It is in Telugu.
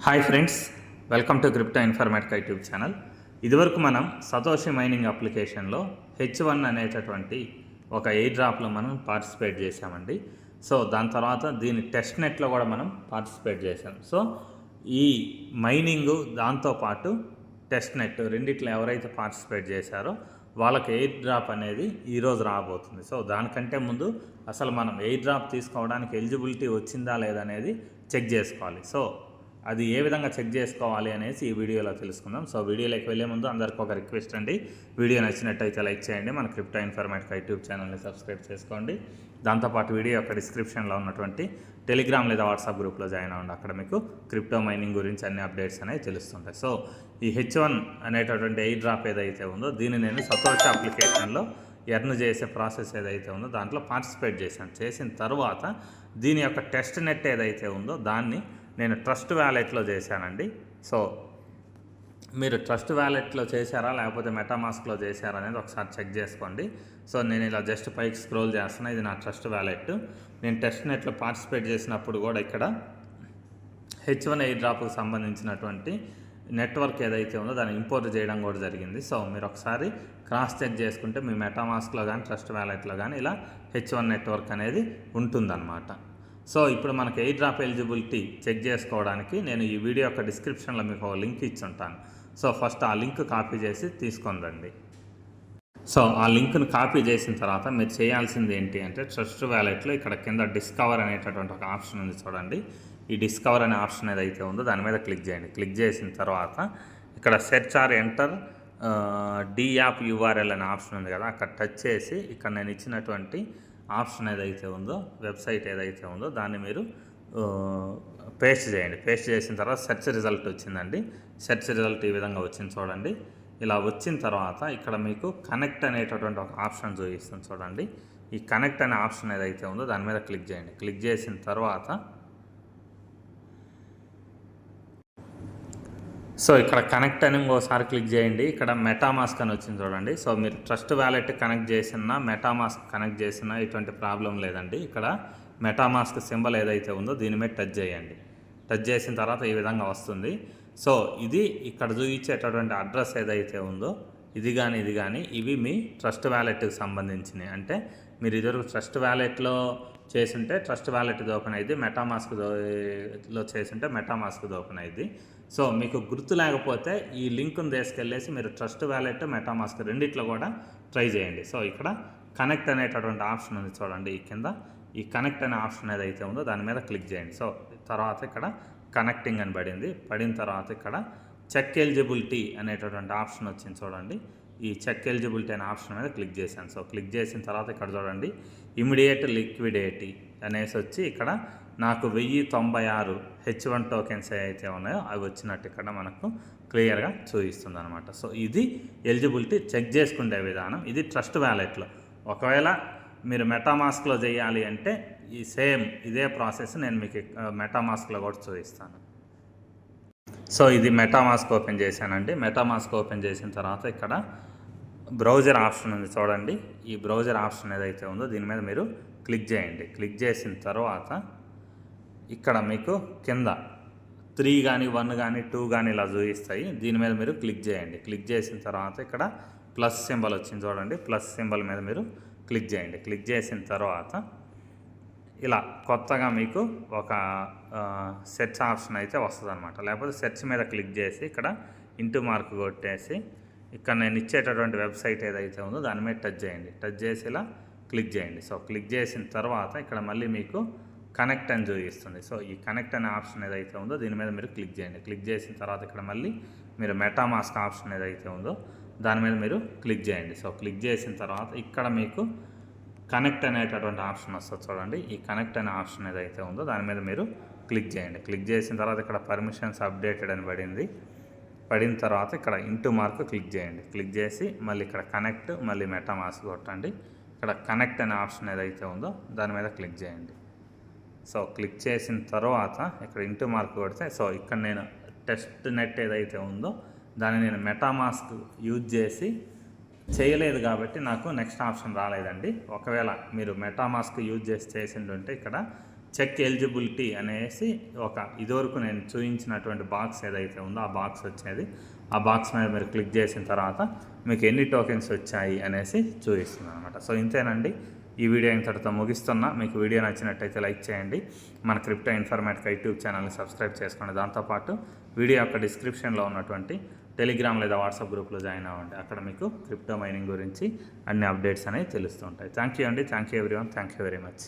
Hi friends, welcome to crypto informatic YouTube channel. ఇదివరకు మనం సతోషి మైనింగ్ అప్లికేషన్లో H1 అనేటటువంటి ఒక ఎయిర్ డ్రాప్లో మనం పార్టిసిపేట్ చేసామండి. సో దాని తర్వాత దీని టెస్ట్ నెట్లో కూడా మనం పార్టిసిపేట్ చేసాం. సో ఈ మైనింగు దాంతోపాటు టెస్ట్ నెట్ రెండిట్లో ఎవరైతే పార్టిసిపేట్ చేశారో వాళ్ళకి ఎయిర్ డ్రాప్ అనేది ఈరోజు రాబోతుంది. సో దానికంటే ముందు అసలు మనం ఎయిర్ డ్రాప్ తీసుకోవడానికి ఎలిజిబిలిటీ వచ్చిందా లేదా అనేది చెక్ చేసుకోవాలి. సో అది ఏ విధంగా చెక్ చేసుకోవాలి అనేసి ఈ వీడియోలో తెలుసుకుందాం. సో వీడియోలోకి వెళ్ళే ముందు అందరికీ ఒక రిక్వెస్ట్ అండి, వీడియో నచ్చినట్టయితే లైక్ చేయండి, మన క్రిప్టో ఇన్ఫర్మేటిక్ యూట్యూబ్ ఛానల్ని సబ్స్క్రైబ్ చేసుకోండి. దాంతోపాటు వీడియో యొక్క డిస్క్రిప్షన్లో ఉన్నటువంటి టెలిగ్రామ్ లేదా వాట్సాప్ గ్రూప్లో జాయిన్ అవ్వండి. అక్కడ మీకు క్రిప్టో మైనింగ్ గురించి అన్ని అప్డేట్స్ అనేవి తెలుస్తుంటాయి. సో ఈ H1 అనేటటువంటి ఎయిర్ డ్రాప్ ఏదైతే ఉందో దీన్ని నేను సతోషి అప్లికేషన్లో ఎర్న్ చేసే ప్రాసెస్ ఏదైతే ఉందో దాంట్లో పార్టిసిపేట్ చేశాను. చేసిన తర్వాత దీని యొక్క టెస్ట్ నెట్ ఏదైతే ఉందో దాన్ని నేను ట్రస్ట్ వ్యాలెట్లో చేశానండి. సో మీరు ట్రస్ట్ వ్యాలెట్లో చేశారా లేకపోతే మెటామాస్క్లో చేశారా అనేది ఒకసారి చెక్ చేసుకోండి. సో నేను ఇలా జస్ట్ పైకి స్క్రోల్ చేస్తున్నా, ఇది నా ట్రస్ట్ వ్యాలెట్. నేను టెస్ట్ నెట్లో పార్టిసిపేట్ చేసినప్పుడు కూడా ఇక్కడ H1 ఎయిర్ డ్రాప్కి సంబంధించినటువంటి నెట్వర్క్ ఏదైతే ఉందో దాన్ని ఇంపోర్ట్ చేయడం కూడా జరిగింది. సో మీరు ఒకసారి క్రాస్ చెక్ చేసుకుంటే మీ మెటామాస్క్లో కానీ ట్రస్ట్ వ్యాలెట్లో కానీ ఇలా H1 నెట్వర్క్ అనేది ఉంటుందన్నమాట. సో ఇప్పుడు మనకు ఎయిర్ డ్రాప్ ఎలిజిబిలిటీ చెక్ చేసుకోవడానికి నేను ఈ వీడియో యొక్క డిస్క్రిప్షన్లో మీకు ఒక లింక్ ఇచ్చి ఉంటాను. సో ఫస్ట్ ఆ లింక్ కాపీ చేసి తీసుకొని రండి. సో ఆ లింక్ను కాపీ చేసిన తర్వాత మీరు చేయాల్సింది ఏంటి అంటే ట్రస్ట్ వ్యాలెట్లో ఇక్కడ కింద డిస్కవర్ అనేటటువంటి ఒక ఆప్షన్ ఉంది చూడండి. ఈ డిస్కవర్ అనే ఆప్షన్ ఏదైతే ఉందో దాని మీద క్లిక్ చేయండి. క్లిక్ చేసిన తర్వాత ఇక్కడ search or enter the app URL అనే ఆప్షన్ ఉంది కదా, అక్కడ టచ్ చేసి ఇక్కడ నేను ఇచ్చినటువంటి ఆప్షన్ ఏదైతే ఉందో వెబ్సైట్ ఏదైతే ఉందో దాన్ని మీరు పేస్ట్ చేయండి. పేస్ట్ చేసిన తర్వాత సెర్చ్ రిజల్ట్ వచ్చిందండి. సెర్చ్ రిజల్ట్ ఈ విధంగా వచ్చింది చూడండి. ఇలా వచ్చిన తర్వాత ఇక్కడ మీకు కనెక్ట్ అనేటటువంటి ఒక ఆప్షన్ చూపిస్తుంది చూడండి. ఈ కనెక్ట్ అనే ఆప్షన్ ఏదైతే ఉందో దాని మీద క్లిక్ చేయండి. క్లిక్ చేసిన తర్వాత సో ఇక్కడ కనెక్ట్ అని ఇంకోసారి క్లిక్ చేయండి. ఇక్కడ మెటామాస్క్ అని వచ్చింది చూడండి. సో మీరు ట్రస్ట్ వ్యాలెట్ కనెక్ట్ చేసినా మెటామాస్క్ కనెక్ట్ చేసినా ఇటువంటి ప్రాబ్లం లేదండి. ఇక్కడ మెటామాస్క్ సింబల్ ఏదైతే ఉందో దీని మీద టచ్ చేయండి. టచ్ చేసిన తర్వాత ఈ విధంగా వస్తుంది. సో ఇది ఇక్కడ చూపించేటటువంటి అడ్రస్ ఏదైతే ఉందో ఇది కానీ ఇవి మీ ట్రస్ట్ వ్యాలెట్కి సంబంధించినవి. అంటే మీరు ఇదివరకు ట్రస్ట్ వ్యాలెట్లో చేస్తుంటే ట్రస్ట్ వ్యాలెట్ ఓపెన్ అయ్యింది, మెటామాస్క్లో చేస్తుంటే మెటామాస్క్ ఓపెన్ అయ్యింది. సో మీకు గుర్తు లేకపోతే ఈ లింక్ను తీసుకెళ్ళేసి మీరు ట్రస్ట్ వ్యాలెట్ మెటామాస్క్ రెండిట్లో కూడా ట్రై చేయండి. సో ఇక్కడ కనెక్ట్ అనేటటువంటి ఆప్షన్ ఉంది చూడండి. ఈ కింద ఈ కనెక్ట్ అనే ఆప్షన్ ఏదైతే ఉందో దాని మీద క్లిక్ చేయండి. సో తర్వాత ఇక్కడ కనెక్టింగ్ అని పడిన తర్వాత ఇక్కడ చెక్ ఎలిజిబిలిటీ అనేటటువంటి ఆప్షన్ వచ్చింది చూడండి. ఈ చెక్ ఎలిజిబిలిటీ అనే ఆప్షన్ మీద క్లిక్ చేశాను. సో క్లిక్ చేసిన తర్వాత ఇక్కడ చూడండి ఇమీడియట్ లిక్విడిటీ అనేసి వచ్చి ఇక్కడ నాకు 1096 H1 టోకెన్స్ ఏవైతే ఉన్నాయో అవి వచ్చినట్టు ఇక్కడ మనకు క్లియర్గా చూపిస్తుంది అనమాట. సో ఇది ఎలిజిబిలిటీ చెక్ చేసుకునే విధానం. ఇది ట్రస్ట్ వ్యాలెట్లో. ఒకవేళ మీరు మెటామాస్క్లో చేయాలి అంటే ఈ సేమ్ ఇదే ప్రాసెస్ నేను మీకు మెటామాస్క్లో కూడా చూపిస్తాను. సో ఇది మెటామాస్క్ ఓపెన్ చేశానండి. మెటామాస్క్ ఓపెన్ చేసిన తర్వాత ఇక్కడ బ్రౌజర్ ఆప్షన్ ఉంది చూడండి. ఈ బ్రౌజర్ ఆప్షన్ ఏదైతే ఉందో దీని మీద మీరు క్లిక్ చేయండి. క్లిక్ చేసిన తర్వాత ఇక్కడ మీకు కింద 3 కానీ 1 కానీ 2 కానీ ఇలా చూపిస్తాయి. దీని మీద మీరు క్లిక్ చేయండి. క్లిక్ చేసిన తర్వాత ఇక్కడ ప్లస్ సింబల్ వచ్చింది చూడండి. ప్లస్ సింబల్ మీద మీరు క్లిక్ చేయండి. క్లిక్ చేసిన తర్వాత ఇలా కొత్తగా మీకు ఒక సెర్చ్ ఆప్షన్ అయితే వస్తుంది అనమాట. లేకపోతే సెర్చ్ మీద క్లిక్ చేసి ఇక్కడ ఇంటూ మార్క్ కొట్టేసి ఇక్కడ నేను ఇచ్చేటటువంటి వెబ్సైట్ ఏదైతే ఉందో దాని మీద టచ్ చేయండి. టచ్ చేసి ఇలా క్లిక్ చేయండి. సో క్లిక్ చేసిన తర్వాత ఇక్కడ మళ్ళీ మీకు కనెక్ట్ అని చూపిస్తుంది. సో ఈ కనెక్ట్ అనే ఆప్షన్ ఏదైతే ఉందో దీని మీద మీరు క్లిక్ చేయండి. క్లిక్ చేసిన తర్వాత ఇక్కడ మళ్ళీ మీరు మెటామాస్క్ ఆప్షన్ ఏదైతే ఉందో దాని మీద మీరు క్లిక్ చేయండి. సో క్లిక్ చేసిన తర్వాత ఇక్కడ మీకు కనెక్ట్ అనేటటువంటి ఆప్షన్ వస్తుంది చూడండి. ఈ కనెక్ట్ అనే ఆప్షన్ ఏదైతే ఉందో దాని మీద మీరు క్లిక్ చేయండి. క్లిక్ చేసిన తర్వాత ఇక్కడ పర్మిషన్స్ అప్డేటెడ్ అని పడిన తర్వాత ఇక్కడ ఇంటూ మార్క్ క్లిక్ చేయండి. క్లిక్ చేసి మళ్ళీ ఇక్కడ కనెక్ట్ మళ్ళీ మెటామాస్క్ కొట్టండి. ఇక్కడ కనెక్ట్ అనే ఆప్షన్ ఏదైతే ఉందో దాని మీద క్లిక్ చేయండి. సో క్లిక్ చేసిన తర్వాత ఇక్కడ ఇంటూ మార్క్ కొడితే సో ఇక్కడ నేను టెస్ట్ నెట్ ఏదైతే ఉందో దాన్ని నేను మెటామాస్క్ యూజ్ చేసి చేయలేదు కాబట్టి నాకు నెక్స్ట్ ఆప్షన్ రాలేదండి. ఒకవేళ మీరు మెటామాస్క్ యూజ్ చేసి చేసిండుంటే ఇక్కడ చెక్ ఎలిజిబిలిటీ అనేసి ఇదివరకు నేను చూపించినటువంటి బాక్స్ ఏదైతే ఉందో ఆ బాక్స్ వచ్చేది. ఆ బాక్స్ మీద మీరు క్లిక్ చేసిన తర్వాత మీకు ఎన్ని టోకెన్స్ వచ్చాయి అనేసి చూపిస్తుంది అనమాట. సో ఇంతేనండి, ఈ వీడియో ఇంతటితో ముగిస్తున్నా. మీకు వీడియో నచ్చినట్టయితే లైక్ చేయండి. మన క్రిప్టో ఇన్ఫర్మేటిక్ యూట్యూబ్ ఛానల్ని సబ్స్క్రైబ్ చేసుకోండి. దాంతోపాటు వీడియో యొక్క డిస్క్రిప్షన్లో ఉన్నటువంటి టెలిగ్రామ్ లేదా వాట్సాప్ గ్రూప్లో జాయిన్ అవ్వండి. అక్కడ మీకు క్రిప్టో మైనింగ్ గురించి అన్ని అప్డేట్స్ అనేవి తెలుస్తుంటాయి. థ్యాంక్ యూ అండి. Thank you everyone. Thank you very much.